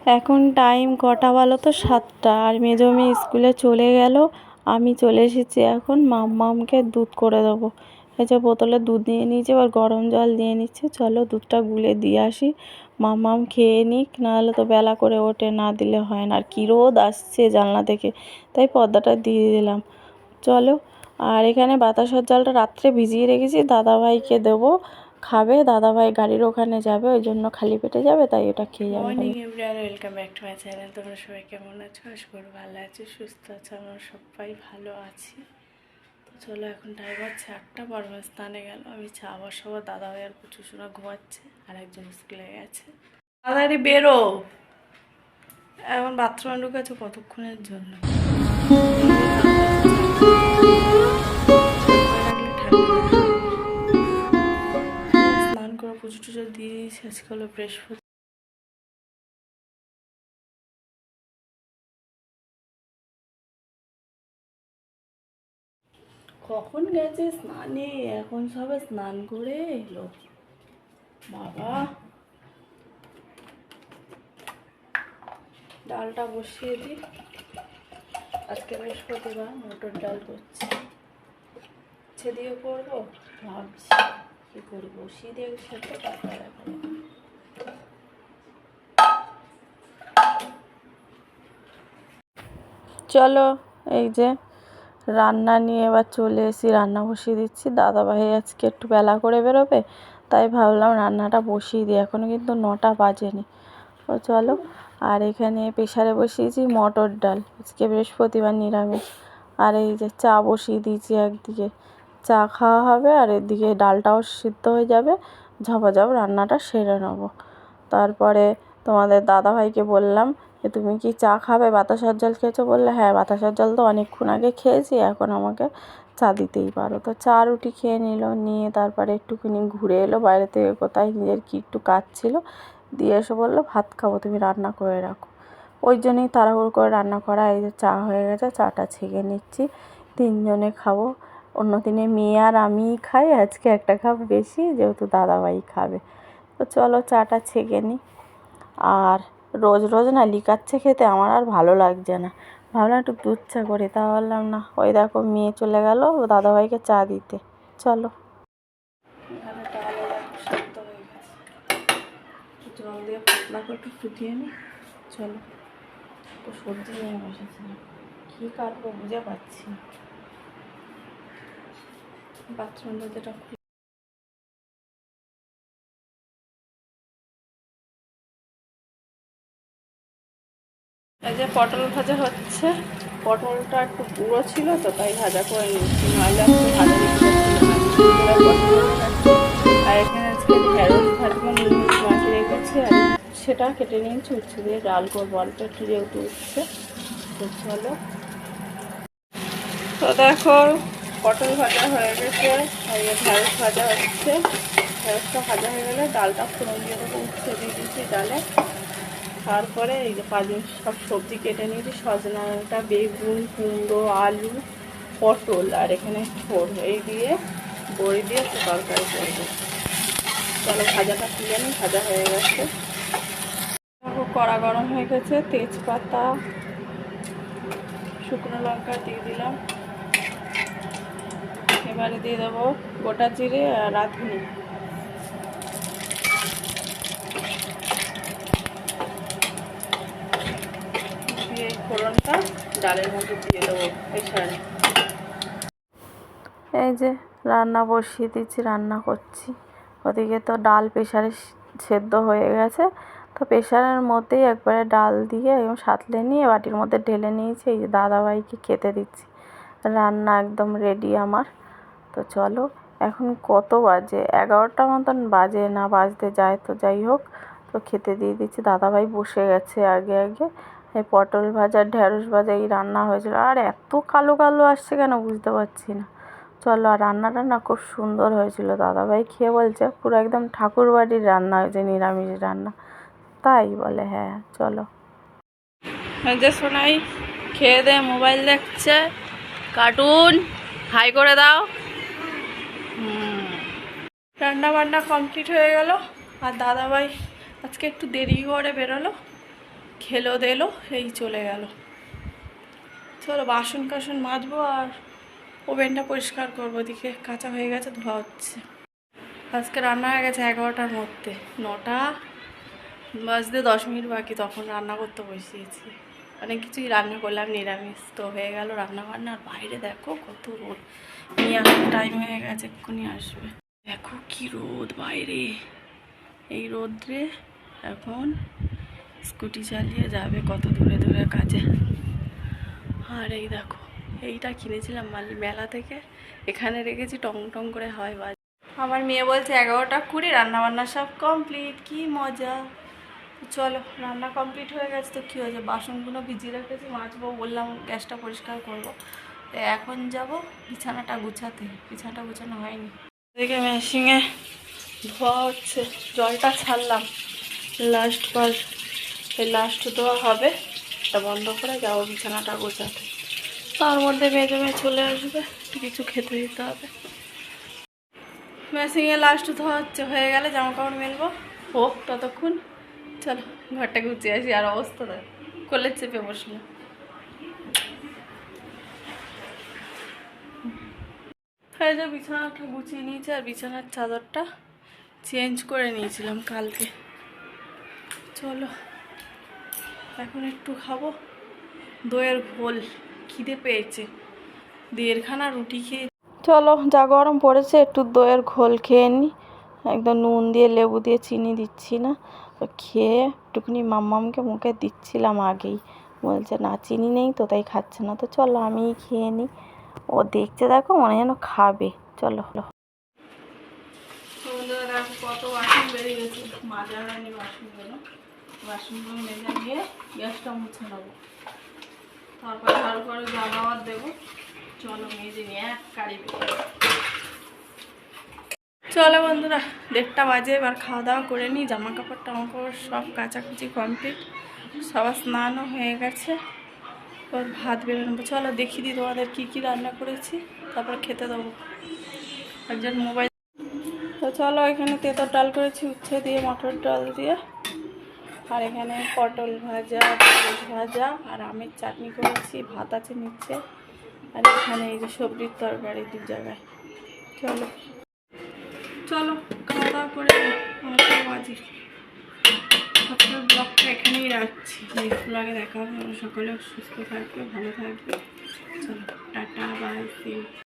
এখন টাইম কটা বলো তো, 7টা। আর মেজো মেয়ে স্কুলে চলে গেল, আমি চলে এসেছি। এখন মাম্মামকে দুধ করে দেবো। এই যে বোতলে দুধ নিয়ে নিয়েছি, এবার গরম জল দিয়ে নিচ্ছে। চলো দুধটা গুলে দিয়ে আসি, মাম্মাম খেয়ে নিক, নাহলে তো বেলা করে ওঠে, না দিলে হয় না। আর কী রোদ আসছে জানলা থেকে, তাই পর্দাটা দিয়ে দিলাম। চলো। আর এখানে বাতাসার জলটা রাত্রে ভিজিয়ে রেখেছি, দাদাভাইকে দেবো, খাবে। দাদাভাই গাড়ির ওখানে যাবে, ওই জন্য খালি পেটে যাবে, তাই এটা খেয়ে যাবে। Morning everyone, welcome back to my channel. তোমরা সবাই কেমন আছো? আশা করি ভালো আছি, সুস্থ আছো। আমরা সবাই ভালো আছি। তো চলো, এখন টাইম হচ্ছে 8টা। বর্মা স্নানে গেল, আমি চা বসাবো। দাদাভাই আর প্রচুর শোনা ঘুমাচ্ছে, আর একজন স্কুলে গেছে। তাড়াতাড়ি বেরো, এখন বাথরুমে ঢুকেছো কতক্ষণের জন্য? স্নান করে পুজো টুজো দিয়ে দিয়েছি। আজকে হলো বৃহস্পতি। কখন গেছে স্নানে, এখন সবে স্নান করে এলো। বাবা, ডালটা বসিয়ে দিই। আজকে বৃহস্পতিবার, মটর ডাল করছি। দিয়ে করবো ভাবছি, কি করি, বসিয়ে দিয়ে সেদ্ধ তারপরে দেখা যাবে। চলো, এই যে রান্না নিয়ে এবার চলে এসি, রান্না বসিয়ে দিচ্ছি। দাদাভাই আজকে একটু বেলা করে বেরোবে, তাই ভাবলাম রান্নাটা বসিয়ে দিই। এখনও কিন্তু 9টা বাজেনি। ও চলো। আর এখানে প্রেসারে বসিয়েছি মটর ডাল, আজকে বৃহস্পতিবার নিরামিষ। আর এই যে চা বসিয়ে দিয়েছি, একদিকে চা খাওয়া হবে আর এদিকে ডালটাও সিদ্ধ হয়ে যাবে। ঝপাঝপ রান্নাটা সেরে নেবো। তারপরে তোমাদের দাদাভাইকে বললাম যে তুমি কি চা খাবে, বাতাসার জল খেয়েছো? বললে হ্যাঁ, বাতাসার জল তো অনেকক্ষণ আগে খেয়েছি, এখন আমাকে চা দিতেই পারো। তো চা রুটি খেয়ে নিল, নিয়ে তারপরে একটুখানি ঘুরে এলো বাইরে থেকে, কোথায় নিজের কি একটু কাজ ছিল, দিয়ে এসে বললো ভাত খাবো, তুমি রান্না করে রাখো। ওই জন্যই তাড়াহুড়ো করে রান্না করা। এই যে চা হয়ে গেছে, চাটা ছেঁকে নিচ্ছি, 3জনে খাবো। অন্য দিনে মেয়ে আর আমিই খাই, আজকে একটা কাপ বেশি, যেহেতু দাদাভাই খাবে। তো চলো চাটা ছেঁকে নিই। আর রোজ রোজ না লিকার চা খেতে আমার আর ভালো লাগছে না, ভাবলাম একটু দুধ চা করি। তা বললাম না, ওই দেখো মেয়ে চলে গেল দাদাভাইকে চা দিতে। চলো। এখানে ডাল সেদ্ধ হয়ে গেছে, জল দিয়ে পাতলা করে একটু ফুটিয়ে নিই। চলো, তো সবজি নিয়ে বসেছিলাম, কী কাটবো বুঝে পাচ্ছি না। বাথরুম দরজাটা খুলে এই যে পটল ভাজা হচ্ছে। পটলটা একটু গুঁড়ো ছিল তো, তাই ভাজা করে নিচ্ছি, নাহলে একটু ভাজা রেখে যাচ্ছিল। আর এখানে আজকে ঢেঁড়স ভাজবো, নিরামিষ মাছ রেখেছি, আর সেটা কেটে নিয়েছি, উচ্ছে দিয়ে ডাল করবো। অল্প একটু যেহেতু উচ্ছে, তো চলো। তো দেখো পটল ভাজা হয়ে গেছে, আর ঢেঁড়স ভাজা হচ্ছে। ঢেঁড়সটা ভাজা হয়ে গেলে ডালটা ফোড়ন দিয়ে দেবো, উচ্ছে দিয়ে দিচ্ছি ডালে। তারপরে এই যে সব সবজি কেটে নিয়েছি, সজনাটা, বেগুন, কুমড়ো, আলু, পটল, আর এখানে ছোট, এই দিয়ে বড়ি দিয়ে একটু তরকারি করবো। চলো ভাজাটা তুলে নিই, ভাজা হয়ে গেছে। কড়া গরম হয়ে গেছে, তেজপাতা, শুকনো লঙ্কা দিয়ে দিলাম। এবারে দিয়ে দেবো গোটা জিরে আর রাঁধুনি। দিয়ে এই ফোড়নটা ডালের মধ্যে দিয়ে দেবো প্রেসারে। এই যে রান্না বসিয়ে দিচ্ছি, রান্না করছি। ওদিকে তো ডাল প্রেসারে সেদ্ধ হয়ে গেছে, তো প্রেসারের মধ্যেই একবারে ডাল দিয়ে একদম সাঁতলে নিয়ে বাটির মধ্যে ঢেলে নিয়েছি। এই যে দাদাভাইকে খেতে দিচ্ছি, রান্না একদম রেডি আমার। তো চলো, এখন কত বাজে, 11টা মতন বাজে, না বাজতে যায়, তো যাই হোক, তো খেতে দিয়ে দিচ্ছি। দাদাভাই বসে গেছে আগে আগে। এই পটল ভাজা, ঢেঁড়স ভাজা এই রান্না হয়েছিল। আর এত কালো কালো আসছে কেন বুঝতে পারছি না। চলো, আর রান্নাটা না খুব সুন্দর হয়েছিল। দাদাভাই খেয়ে বলছে পুরো একদম ঠাকুর বাড়ির রান্না হয়েছে, নিরামিষ রান্না। তাই বলে হ্যাঁ। চলো, যে শোনাই খেয়ে দে মোবাইল দেখছে, কার্টুন হাই করে দাও। রান্না বান্না কমপ্লিট হয়ে গেল। আর দাদাভাই আজকে একটু দেরি করে বেরোলো, খেলো দিলো, এই চলে গেল। চলো বাসন কাসন মাজবো আর ওভেনটা পরিষ্কার করবো। ওদিকে কাঁচা হয়ে গেছে, ধোয়া হচ্ছে। আজকে রান্না হয়ে গেছে 11টার মধ্যে, 9টা বাজতে 10 মিনিট বাকি, তখন রান্না করতে বসিয়েছি। অনেক কিছুই রান্না করলাম, নিরামিষ তো হয়ে গেল রান্না বান্না। আর বাইরে দেখো কত রোদ, নিয়ে আসার টাইম হয়ে গেছে, এক্ষুনি আসবে। দেখো কি রোদ বাইরে, এই রোদ্রে এখন স্কুটি চালিয়ে যাবে কত দূরে দূরে কাজে। আর এই দেখো, এইটা কিনেছিলাম মেলা থেকে, এখানে রেখেছি, টং টং করে হয় বাজ। আমার মেয়ে বলছে 11টা 20, রান্নাবান্না সব কমপ্লিট, কি মজা। চলো রান্না কমপ্লিট হয়ে গেছে তো কী হয়েছে, বাসনগুলো ভিজিয়ে রেখেছি, মাজবো, বললাম গ্যাসটা পরিষ্কার করবো। তো এখন যাব বিছানাটা গুছাতে, বিছানাটা গুছানো হয়নি। এদিকে মেশিনে ধোয়া হচ্ছে, জলটা ছাড়লাম লাস্ট বার, এই লাস্ট ধোয়া হবে, এটা বন্ধ করে যাবো বিছানাটা গোছাতে। তার মধ্যে মেজে মেয়ে চলে আসবে, কিছু খেতে দিতে হবে। মেশিনে লাস্ট ধোয়া হচ্ছে, হয়ে গেলে জামা কাপড় মেলবো, হোক ততক্ষণ। চলো ঘরটা গুছিয়ে আসি। আর অবস্থা দেখ, কোলের চেপে বসলো। এই যে বিছানাটা গুছিয়ে নিয়েছি, আর বিছানার চাদরটা চেঞ্জ করে নিয়েছিলাম কালকে। চলো এখন একটু খাবো দইয়ের ঘোল, খিদে পেয়েছে, 1.5খানা রুটি খেয়ে। চলো যা গরম পড়েছে, একটু দইয়ের ঘোল খেয়ে নি, একদম নুন দিয়ে লেবু দিয়ে, চিনি দিচ্ছি না। তো খেয়ে একটুখানি মাম্মামকে মুখে দিচ্ছিলাম আগেই, বলছে না চিনি নেই তো তাই খাচ্ছে না। তো চলো আমিই খেয়ে নিই, ও দেখছে দেখো মনে যেন খাবে। চলো দেখো কত বাসন বেরিয়ে গেছে, মাজা হয়নি বাসনগুলো। বাসনগুলো মেজে নিয়ে গ্যাসটা মুছে নেবো, তারপর ঝাড়ু করে জামাবার দেবো। চলো মেজে নিয়ে এক কারি। চলো বন্ধুরা 1:30 বাজে, এবার খাওয়া দাওয়া করে নিই। জামা কাপড় টামা কাপড় সব কাচাকুচি কমপ্লিট, সবার স্নানও হয়ে গেছে, এবার ভাত বেড়ে নেবো। চলো দেখিয়ে দিই তোমাদের কী কী রান্না করেছি, তারপর খেতে দেবো। একজন মোবাইল। তো চলো এখানে তেঁতুল ডাল করেছি, উচ্ছে দিয়ে মটর ডাল দিয়ে, আর এখানে পটল ভাজা, ঢেঁড়স ভাজা আর আমের চাটনি করেছি, ভাত আছে নিচে, আর এখানে এই যে সবজির তরকারি 2 জায়গায়। চলো চলো খাওয়া দাওয়া করে 9টা বাজে। আজকের ব্লগটা এখানেই রাখছি, নেক্সট ব্লগে দেখা হবে। সকলে সুস্থ থাকবে, ভালো থাকবে। চলো টাটা, বাই, সি ইউ।